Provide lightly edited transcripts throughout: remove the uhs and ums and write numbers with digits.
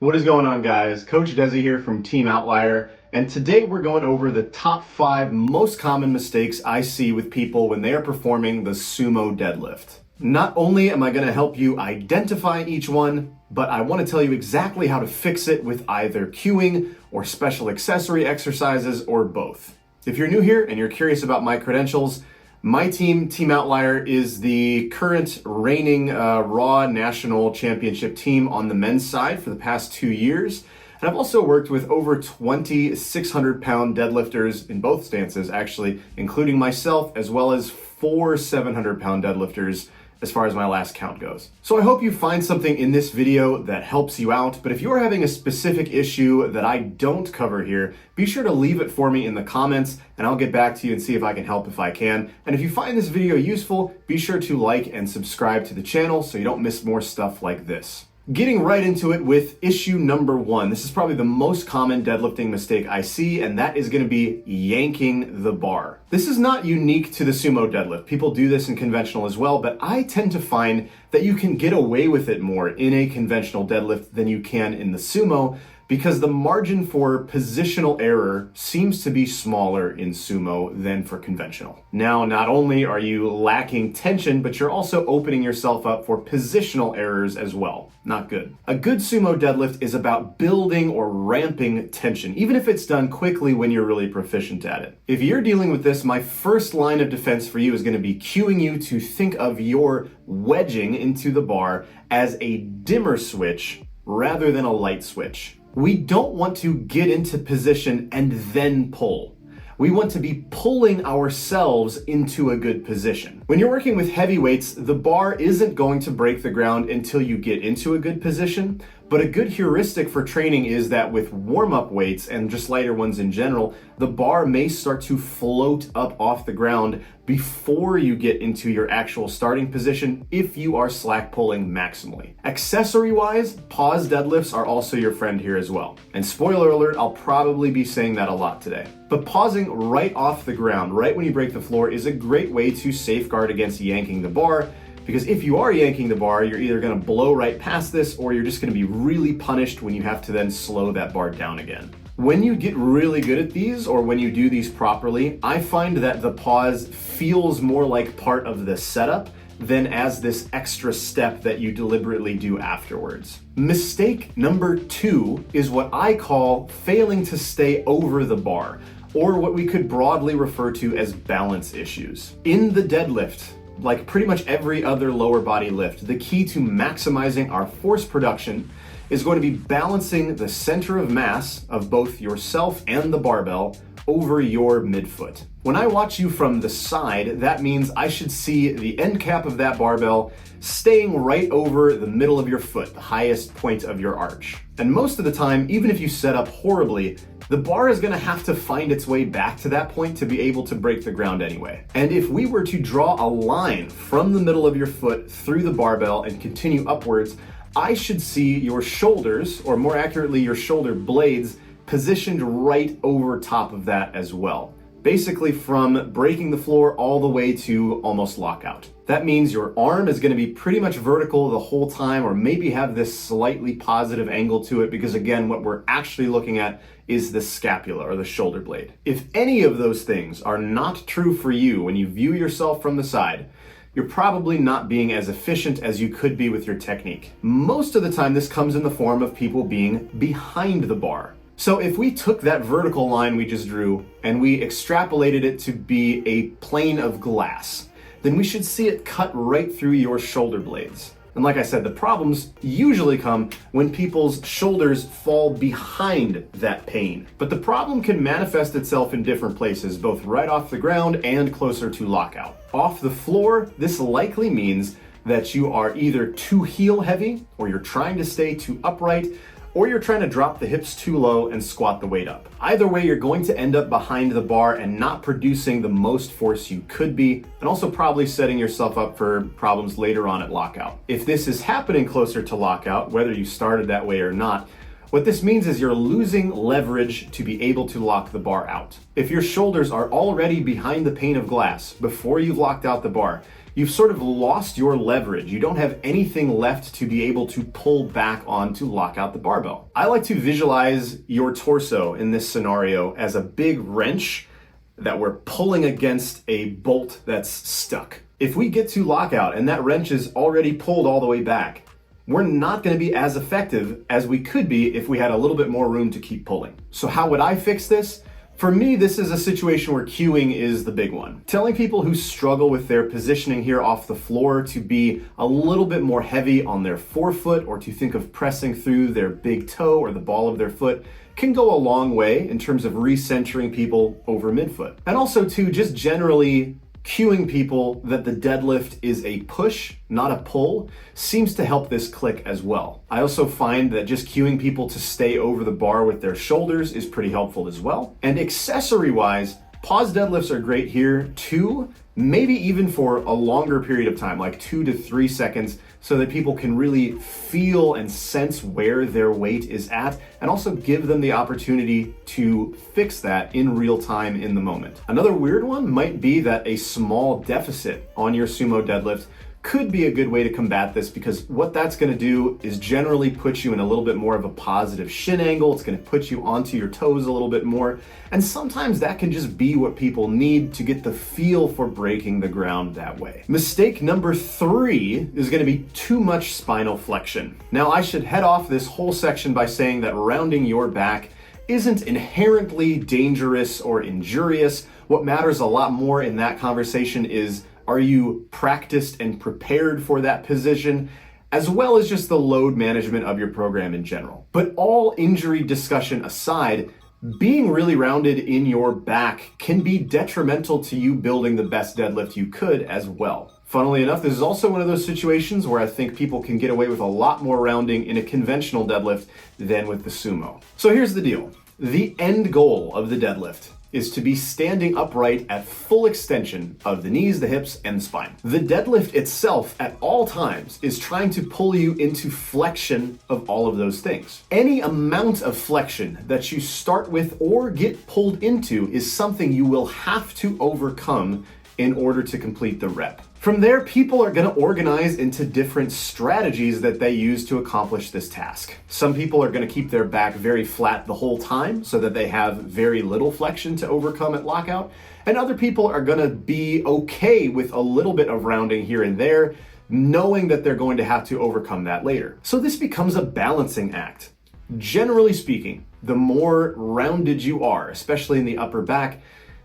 What is going on, guys? Coach Desi here from Team Outlier, and today we're going over the top 5 most common mistakes I see with people when they are performing the Sumo Deadlift. Not only am I going to help you identify each one, but I want to tell you exactly how to fix it with either cueing or special accessory exercises or both. If you're new here and you're curious about my credentials, my team, Team Outlier, is the current reigning Raw National Championship team on the men's side for the past 2 years. And I've also worked with over 20 600-pound deadlifters in both stances, actually, including myself, as well as 4 700-pound deadlifters as far as my last count goes. So I hope you find something in this video that helps you out, but if you're having a specific issue that I don't cover here, be sure to leave it for me in the comments and I'll get back to you and see if I can help if I can. And if you find this video useful, be sure to like and subscribe to the channel so you don't miss more stuff like this. Getting right into it with issue number 1. This is probably the most common deadlifting mistake I see, and that is going to be yanking the bar. This is not unique to the sumo deadlift. People do this in conventional as well, but I tend to find that you can get away with it more in a conventional deadlift than you can in the sumo, because the margin for positional error seems to be smaller in sumo than for conventional. Now, not only are you lacking tension, but you're also opening yourself up for positional errors as well. Not good. A good sumo deadlift is about building or ramping tension, even if it's done quickly when you're really proficient at it. If you're dealing with this, my first line of defense for you is going to be cueing you to think of your wedging into the bar as a dimmer switch rather than a light switch. We don't want to get into position and then pull. We want to be pulling ourselves into a good position. When you're working with heavy weights, the bar isn't going to break the ground until you get into a good position, but a good heuristic for training is that with warm-up weights and just lighter ones in general, the bar may start to float up off the ground before you get into your actual starting position if you are slack pulling maximally. Accessory-wise, pause deadlifts are also your friend here as well. And spoiler alert, I'll probably be saying that a lot today. But pausing right off the ground, right when you break the floor, is a great way to safeguard against yanking the bar, because if you are yanking the bar, you're either going to blow right past this or you're just going to be really punished when you have to then slow that bar down again. When you get really good at these, or when you do these properly, I find that the pause feels more like part of the setup than as this extra step that you deliberately do afterwards. Mistake number 2 is what I call failing to stay over the bar, or what we could broadly refer to as balance issues. In the deadlift, like pretty much every other lower body lift, the key to maximizing our force production is going to be balancing the center of mass of both yourself and the barbell over your midfoot. When I watch you from the side, that means I should see the end cap of that barbell staying right over the middle of your foot, the highest point of your arch. And most of the time, even if you set up horribly, the bar is going to have to find its way back to that point to be able to break the ground anyway. And if we were to draw a line from the middle of your foot through the barbell and continue upwards, I should see your shoulders, or more accurately your shoulder blades, positioned right over top of that as well. Basically from breaking the floor all the way to almost lockout. That means your arm is going to be pretty much vertical the whole time, or maybe have this slightly positive angle to it, because again, what we're actually looking at is the scapula or the shoulder blade. If any of those things are not true for you when you view yourself from the side, you're probably not being as efficient as you could be with your technique. Most of the time, this comes in the form of people being behind the bar. So if we took that vertical line we just drew and we extrapolated it to be a plane of glass, then we should see it cut right through your shoulder blades. And like I said, the problems usually come when people's shoulders fall behind that pane. But the problem can manifest itself in different places, both right off the ground and closer to lockout. Off the floor, this likely means that you are either too heel heavy, or you're trying to stay too upright, or you're trying to drop the hips too low and squat the weight up. Either way, you're going to end up behind the bar and not producing the most force you could be, and also probably setting yourself up for problems later on at lockout. If this is happening closer to lockout, whether you started that way or not, what this means is you're losing leverage to be able to lock the bar out. If your shoulders are already behind the pane of glass before you've locked out the bar, you've sort of lost your leverage. You don't have anything left to be able to pull back on to lock out the barbell. I like to visualize your torso in this scenario as a big wrench that we're pulling against a bolt that's stuck. If we get to lockout and that wrench is already pulled all the way back, we're not going to be as effective as we could be if we had a little bit more room to keep pulling. So how would I fix this? For me, this is a situation where cueing is the big one. Telling people who struggle with their positioning here off the floor to be a little bit more heavy on their forefoot, or to think of pressing through their big toe or the ball of their foot, can go a long way in terms of recentering people over midfoot. And also to just generally cueing people that the deadlift is a push, not a pull, seems to help this click as well. I also find that just cueing people to stay over the bar with their shoulders is pretty helpful as well. And accessory-wise, pause deadlifts are great here too, maybe even for a longer period of time, like 2 to 3 seconds, so that people can really feel and sense where their weight is at, and also give them the opportunity to fix that in real time in the moment. Another weird one might be that a small deficit on your sumo deadlift could be a good way to combat this, because what that's going to do is generally put you in a little bit more of a positive shin angle. It's going to put you onto your toes a little bit more, and sometimes that can just be what people need to get the feel for breaking the ground that way. Mistake number 3 is going to be too much spinal flexion. Now, I should head off this whole section by saying that rounding your back isn't inherently dangerous or injurious. What matters a lot more in that conversation is, are you practiced and prepared for that position, as well as just the load management of your program in general. But all injury discussion aside, being really rounded in your back can be detrimental to you building the best deadlift you could as well. Funnily enough, this is also one of those situations where I think people can get away with a lot more rounding in a conventional deadlift than with the sumo. So here's the deal. The end goal of the deadlift is to be standing upright at full extension of the knees, the hips, and the spine. The deadlift itself at all times is trying to pull you into flexion of all of those things. Any amount of flexion that you start with or get pulled into is something you will have to overcome in order to complete the rep. From there, people are going to organize into different strategies that they use to accomplish this task. Some people are going to keep their back very flat the whole time so that they have very little flexion to overcome at lockout. And other people are going to be okay with a little bit of rounding here and there, knowing that they're going to have to overcome that later. So this becomes a balancing act. Generally speaking, the more rounded you are, especially in the upper back,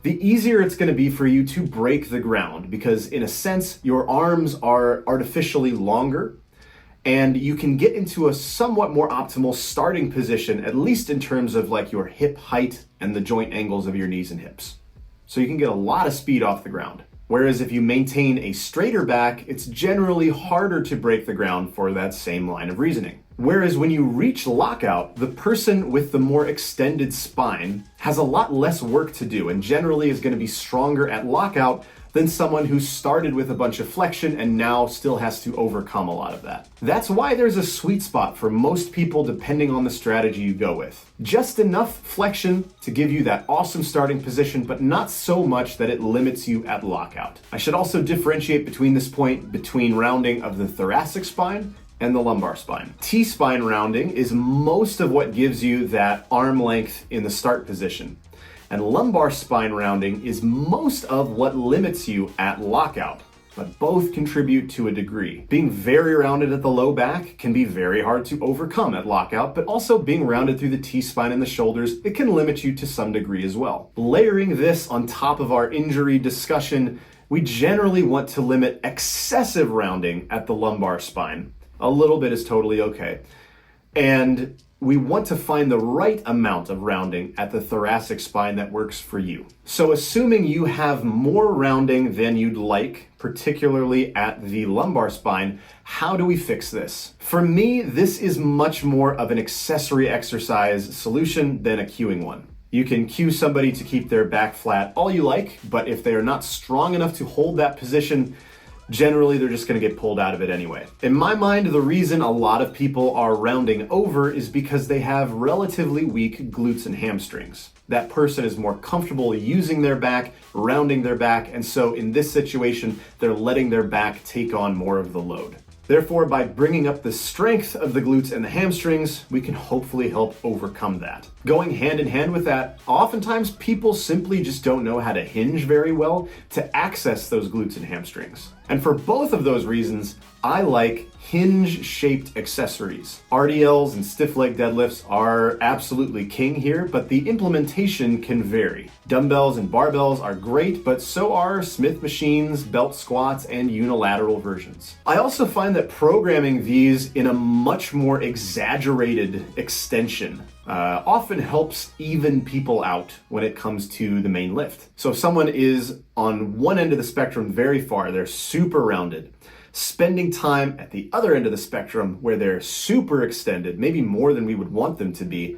the easier it's going to be for you to break the ground, because in a sense, your arms are artificially longer and you can get into a somewhat more optimal starting position, at least in terms of like your hip height and the joint angles of your knees and hips. So you can get a lot of speed off the ground. Whereas if you maintain a straighter back, it's generally harder to break the ground for that same line of reasoning. Whereas when you reach lockout, the person with the more extended spine has a lot less work to do and generally is going to be stronger at lockout than someone who started with a bunch of flexion and now still has to overcome a lot of that. That's why there's a sweet spot for most people depending on the strategy you go with. Just enough flexion to give you that awesome starting position, but not so much that it limits you at lockout. I should also differentiate between this point between rounding of the thoracic spine and the lumbar spine. T-spine rounding is most of what gives you that arm length in the start position. And lumbar spine rounding is most of what limits you at lockout, but both contribute to a degree. Being very rounded at the low back can be very hard to overcome at lockout, but also being rounded through the T-spine and the shoulders, it can limit you to some degree as well. Layering this on top of our injury discussion, we generally want to limit excessive rounding at the lumbar spine. A little bit is totally okay. And we want to find the right amount of rounding at the thoracic spine that works for you. So assuming you have more rounding than you'd like, particularly at the lumbar spine, how do we fix this? For me, this is much more of an accessory exercise solution than a cueing one. You can cue somebody to keep their back flat all you like, but if they are not strong enough to hold that position, generally they're just going to get pulled out of it anyway. In my mind, the reason a lot of people are rounding over is because they have relatively weak glutes and hamstrings. That person is more comfortable using their back, rounding their back, and so in this situation, they're letting their back take on more of the load. Therefore, by bringing up the strength of the glutes and the hamstrings, we can hopefully help overcome that. Going hand in hand with that, oftentimes people simply just don't know how to hinge very well to access those glutes and hamstrings. And for both of those reasons, I like hinge-shaped accessories. RDLs and stiff leg deadlifts are absolutely king here, but the implementation can vary. Dumbbells and barbells are great, but so are Smith machines, belt squats, and unilateral versions. I also find that programming these in a much more exaggerated extension often helps even people out when it comes to the main lift. So if someone is on one end of the spectrum very far, they're super rounded, spending time at the other end of the spectrum where they're super extended, maybe more than we would want them to be,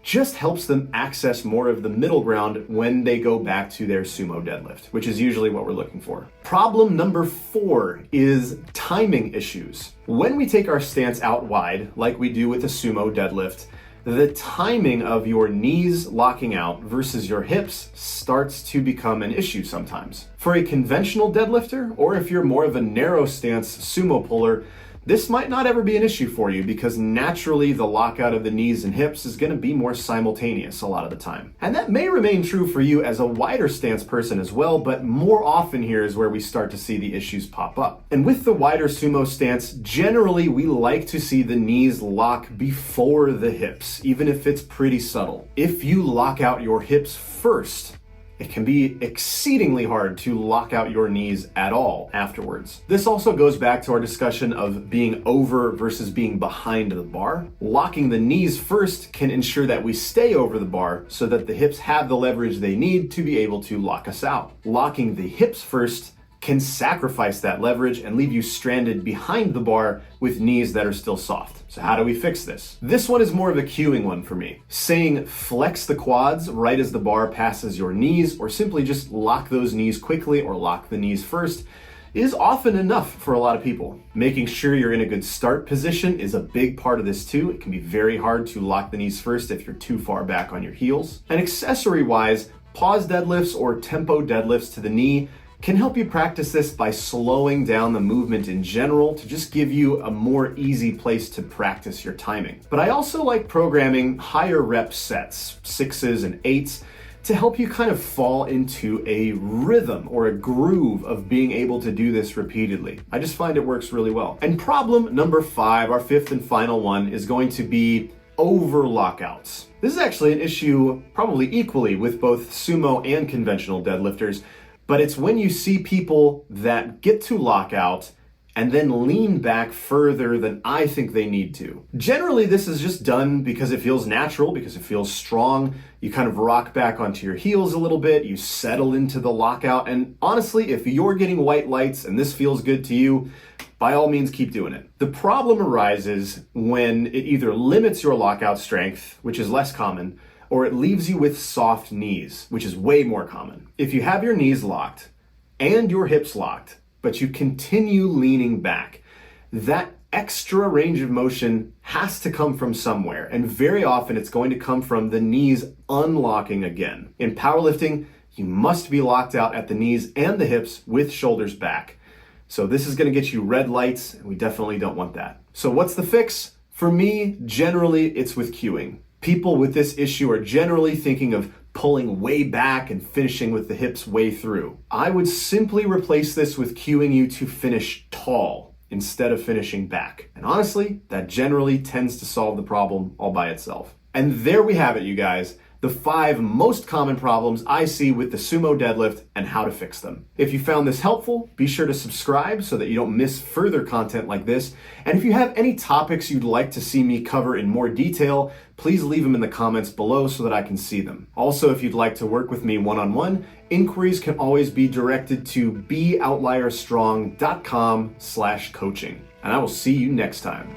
just helps them access more of the middle ground when they go back to their sumo deadlift, which is usually what we're looking for. Problem number 4 is timing issues. When we take our stance out wide, like we do with a sumo deadlift, the timing of your knees locking out versus your hips starts to become an issue sometimes. For a conventional deadlifter, or if you're more of a narrow stance sumo puller, this might not ever be an issue for you because naturally the lockout of the knees and hips is going to be more simultaneous a lot of the time. And that may remain true for you as a wider stance person as well, but more often here is where we start to see the issues pop up. And with the wider sumo stance, generally we like to see the knees lock before the hips, even if it's pretty subtle. If you lock out your hips first, it can be exceedingly hard to lock out your knees at all afterwards. This also goes back to our discussion of being over versus being behind the bar. Locking the knees first can ensure that we stay over the bar so that the hips have the leverage they need to be able to lock us out. Locking the hips first can sacrifice that leverage and leave you stranded behind the bar with knees that are still soft. So how do we fix this? This one is more of a cueing one for me. Saying flex the quads right as the bar passes your knees, or simply just lock those knees quickly or lock the knees first, is often enough for a lot of people. Making sure you're in a good start position is a big part of this too. It can be very hard to lock the knees first if you're too far back on your heels. And accessory-wise, pause deadlifts or tempo deadlifts to the knee can help you practice this by slowing down the movement in general to just give you a more easy place to practice your timing. But I also like programming higher rep sets, 6s and 8s, to help you kind of fall into a rhythm or a groove of being able to do this repeatedly. I just find it works really well. And problem number 5, our 5th and final one, is going to be over-lockouts. This is actually an issue probably equally with both sumo and conventional deadlifters, but it's when you see people that get to lockout and then lean back further than I think they need to. Generally, this is just done because it feels natural, because it feels strong. You kind of rock back onto your heels a little bit, you settle into the lockout, and honestly, if you're getting white lights and this feels good to you, by all means, keep doing it. The problem arises when it either limits your lockout strength, which is less common, or it leaves you with soft knees, which is way more common. If you have your knees locked and your hips locked, but you continue leaning back, that extra range of motion has to come from somewhere, and very often it's going to come from the knees unlocking again. In powerlifting, you must be locked out at the knees and the hips with shoulders back. So this is going to get you red lights, and we definitely don't want that. So what's the fix? For me, generally, it's with cueing. People with this issue are generally thinking of pulling way back and finishing with the hips way through. I would simply replace this with cueing you to finish tall instead of finishing back. And honestly, that generally tends to solve the problem all by itself. And there we have it, you guys. The 5 most common problems I see with the sumo deadlift and how to fix them. If you found this helpful, be sure to subscribe so that you don't miss further content like this. And if you have any topics you'd like to see me cover in more detail, please leave them in the comments below so that I can see them. Also, if you'd like to work with me one-on-one, inquiries can always be directed to beoutlierstrong.com/coaching. And I will see you next time.